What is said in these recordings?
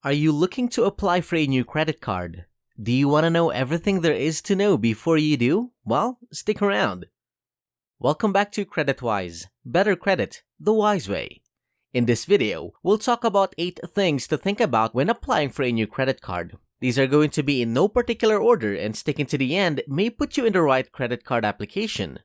Are you looking to apply for a new credit card? Do you want to know everything there is to know before you do? Well, stick around. Welcome back to CreditWise, better credit the wise way. In this video, we'll talk about 8 things to think about when applying for a new credit card. These are going to be in no particular order, and sticking to the end may put you in the right credit card application.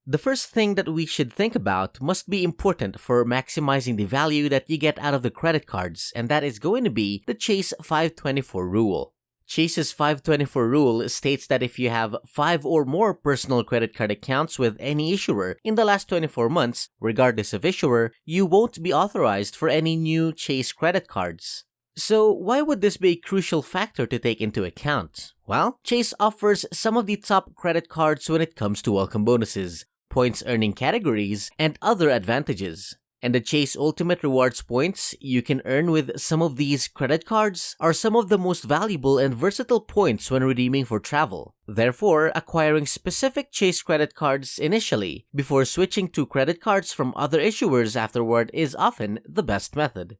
The first thing that we should think about must be important for maximizing the value that you get out of the credit cards, and that is going to be the Chase 524 rule. Chase's 524 rule states that if you have 5 or more personal credit card accounts with any issuer in the last 24 months, regardless of issuer, you won't be authorized for any new Chase credit cards. So why would this be a crucial factor to take into account? Well, Chase offers some of the top credit cards when it comes to welcome bonuses, points earning categories, and other advantages. And the Chase Ultimate Rewards points you can earn with some of these credit cards are some of the most valuable and versatile points when redeeming for travel. Therefore, acquiring specific Chase credit cards initially before switching to credit cards from other issuers afterward is often the best method.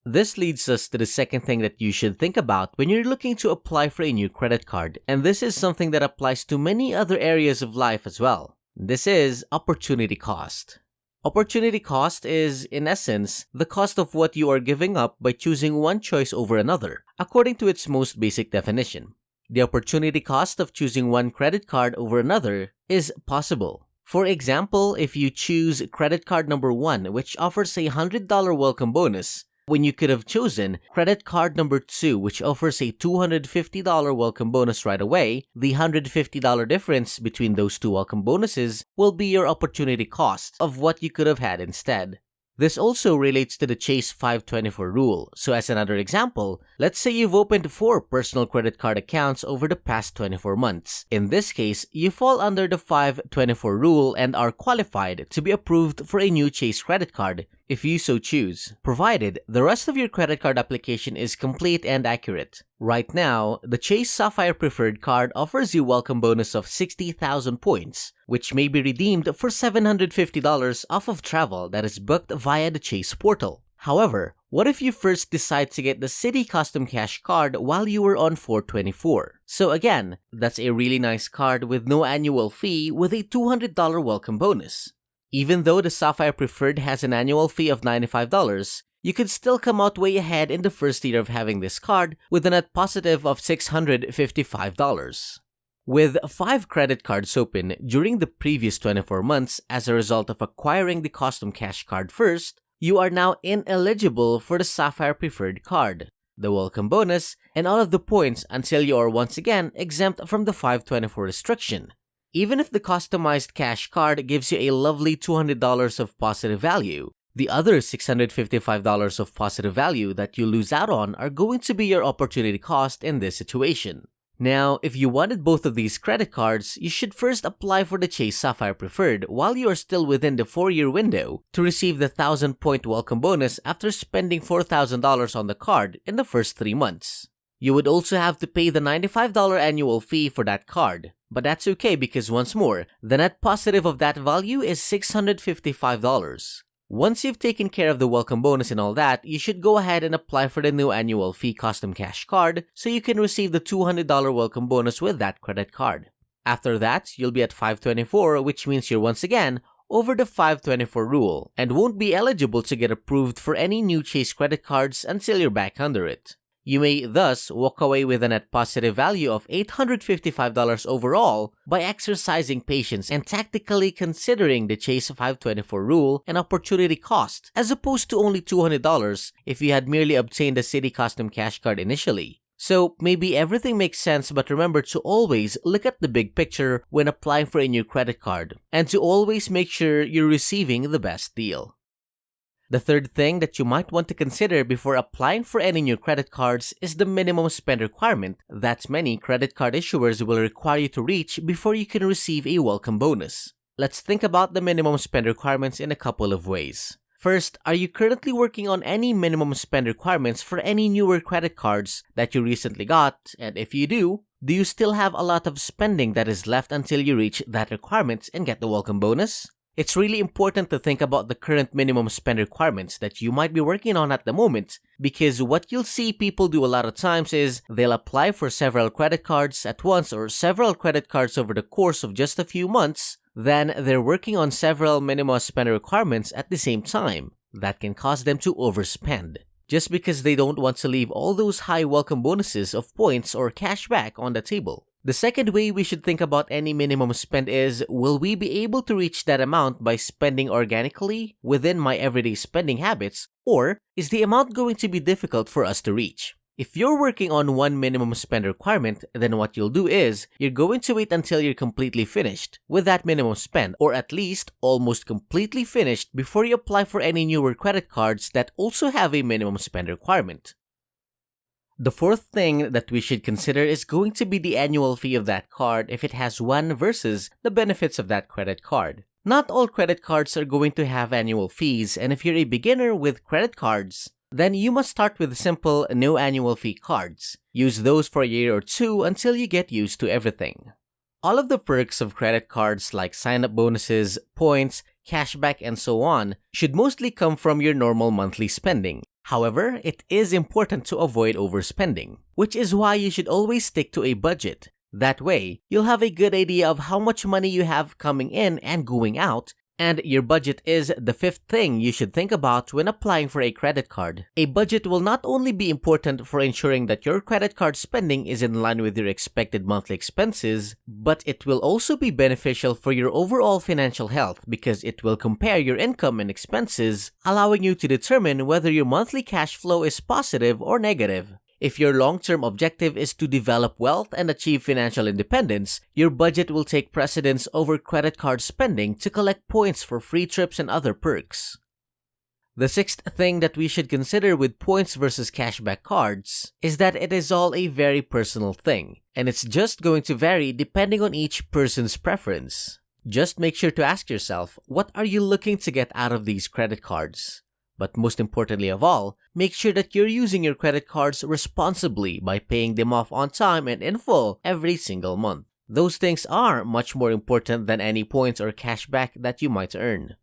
This leads us to the second thing that you should think about when you're looking to apply for a new credit card, and this is something that applies to many other areas of life as well. This is opportunity cost. Opportunity cost is, in essence, the cost of what you are giving up by choosing one choice over another, according to its most basic definition. The opportunity cost of choosing one credit card over another is possible. For example, if you choose credit card number 1, which offers a $100 welcome bonus, when you could have chosen credit card number 2, which offers a $250 welcome bonus right away, the $150 difference between those two welcome bonuses will be your opportunity cost of what you could have had instead. This also relates to the Chase 524 rule. So as another example, let's say you've opened 4 personal credit card accounts over the past 24 months. In this case, you fall under the 524 rule and are qualified to be approved for a new Chase credit card, if you so choose, provided the rest of your credit card application is complete and accurate. Right now, the Chase Sapphire Preferred card offers you a welcome bonus of 60,000 points, which may be redeemed for $750 off of travel that is booked via the Chase portal. However, what if you first decide to get the Citi Custom Cash card while you were on 424? So again, that's a really nice card with no annual fee with a $200 welcome bonus. Even though the Sapphire Preferred has an annual fee of $95, you could still come out way ahead in the first year of having this card with a net positive of $655. With 5 credit cards open during the previous 24 months as a result of acquiring the Custom Cash card first, you are now ineligible for the Sapphire Preferred card, the welcome bonus, and all of the points until you are once again exempt from the 524 restriction. Even if the customized cash card gives you a lovely $200 of positive value, the other $655 of positive value that you lose out on are going to be your opportunity cost in this situation. Now, if you wanted both of these credit cards, you should first apply for the Chase Sapphire Preferred while you are still within the 4-year window to receive the 1,000-point welcome bonus after spending $4,000 on the card in the first 3 months. You would also have to pay the $95 annual fee for that card, but that's okay because once more, the net positive of that value is $655. Once you've taken care of the welcome bonus and all that, you should go ahead and apply for the new annual fee Custom Cash card so you can receive the $200 welcome bonus with that credit card. After that, you'll be at 524, which means you're once again over the 524 rule and won't be eligible to get approved for any new Chase credit cards until you're back under it. You may thus walk away with a net positive value of $855 overall by exercising patience and tactically considering the Chase 524 rule and opportunity cost, as opposed to only $200 if you had merely obtained the Citi Custom Cash card initially. So maybe everything makes sense, but remember to always look at the big picture when applying for a new credit card, and to always make sure you're receiving the best deal. The third thing that you might want to consider before applying for any new credit cards is the minimum spend requirement that many credit card issuers will require you to reach before you can receive a welcome bonus. Let's think about the minimum spend requirements in a couple of ways. First, are you currently working on any minimum spend requirements for any newer credit cards that you recently got? And if you do you still have a lot of spending that is left until you reach that requirement and get the welcome bonus? It's really important to think about the current minimum spend requirements that you might be working on at the moment, because what you'll see people do a lot of times is they'll apply for several credit cards at once or several credit cards over the course of just a few months. Then they're working on several minimum spend requirements at the same time. That can cause them to overspend, just because they don't want to leave all those high welcome bonuses of points or cashback on the table. The second way we should think about any minimum spend is, will we be able to reach that amount by spending organically within my everyday spending habits, or is the amount going to be difficult for us to reach? If you're working on one minimum spend requirement, then what you'll do is, you're going to wait until you're completely finished with that minimum spend, or at least almost completely finished before you apply for any newer credit cards that also have a minimum spend requirement. The fourth thing that we should consider is going to be the annual fee of that card if it has one versus the benefits of that credit card. Not all credit cards are going to have annual fees, and if you're a beginner with credit cards, then you must start with simple no annual fee cards. Use those for a year or two until you get used to everything. All of the perks of credit cards like sign-up bonuses, points, cashback, and so on should mostly come from your normal monthly spending. However, it is important to avoid overspending, which is why you should always stick to a budget. That way, you'll have a good idea of how much money you have coming in and going out, and your budget is the fifth thing you should think about when applying for a credit card. A budget will not only be important for ensuring that your credit card spending is in line with your expected monthly expenses, but it will also be beneficial for your overall financial health because it will compare your income and expenses, allowing you to determine whether your monthly cash flow is positive or negative. If your long-term objective is to develop wealth and achieve financial independence, your budget will take precedence over credit card spending to collect points for free trips and other perks. The sixth thing that we should consider with points versus cashback cards is that it is all a very personal thing, and it's just going to vary depending on each person's preference. Just make sure to ask yourself, what are you looking to get out of these credit cards? But most importantly of all, make sure that you're using your credit cards responsibly by paying them off on time and in full every single month. Those things are much more important than any points or cashback that you might earn.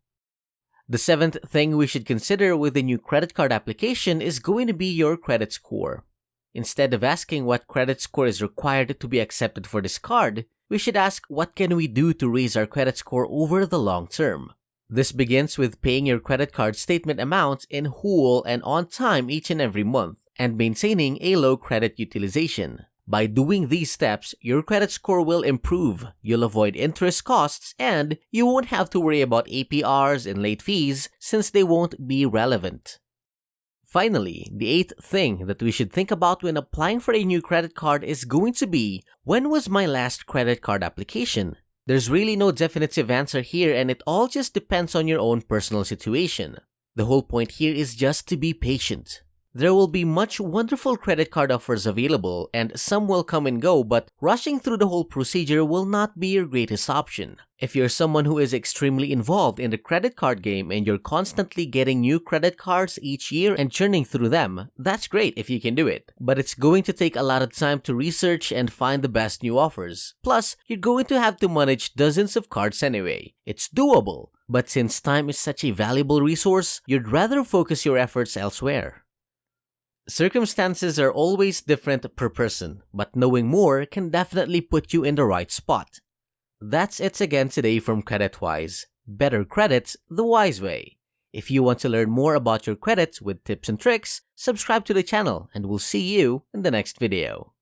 The seventh thing we should consider with a new credit card application is going to be your credit score. Instead of asking what credit score is required to be accepted for this card, we should ask what can we do to raise our credit score over the long term. This begins with paying your credit card statement amount in whole and on time each and every month, and maintaining a low credit utilization. By doing these steps, your credit score will improve, you'll avoid interest costs, and you won't have to worry about APRs and late fees since they won't be relevant. Finally, the eighth thing that we should think about when applying for a new credit card is going to be, when was my last credit card application? There's really no definitive answer here, and it all just depends on your own personal situation. The whole point here is just to be patient. There will be much wonderful credit card offers available, and some will come and go, but rushing through the whole procedure will not be your greatest option. If you're someone who is extremely involved in the credit card game and you're constantly getting new credit cards each year and churning through them, that's great if you can do it. But it's going to take a lot of time to research and find the best new offers. Plus, you're going to have to manage dozens of cards anyway. It's doable, but since time is such a valuable resource, you'd rather focus your efforts elsewhere. Circumstances are always different per person, but knowing more can definitely put you in the right spot. That's it again today from CreditWise. Better credit the wise way. If you want to learn more about your credit with tips and tricks, subscribe to the channel and we'll see you in the next video.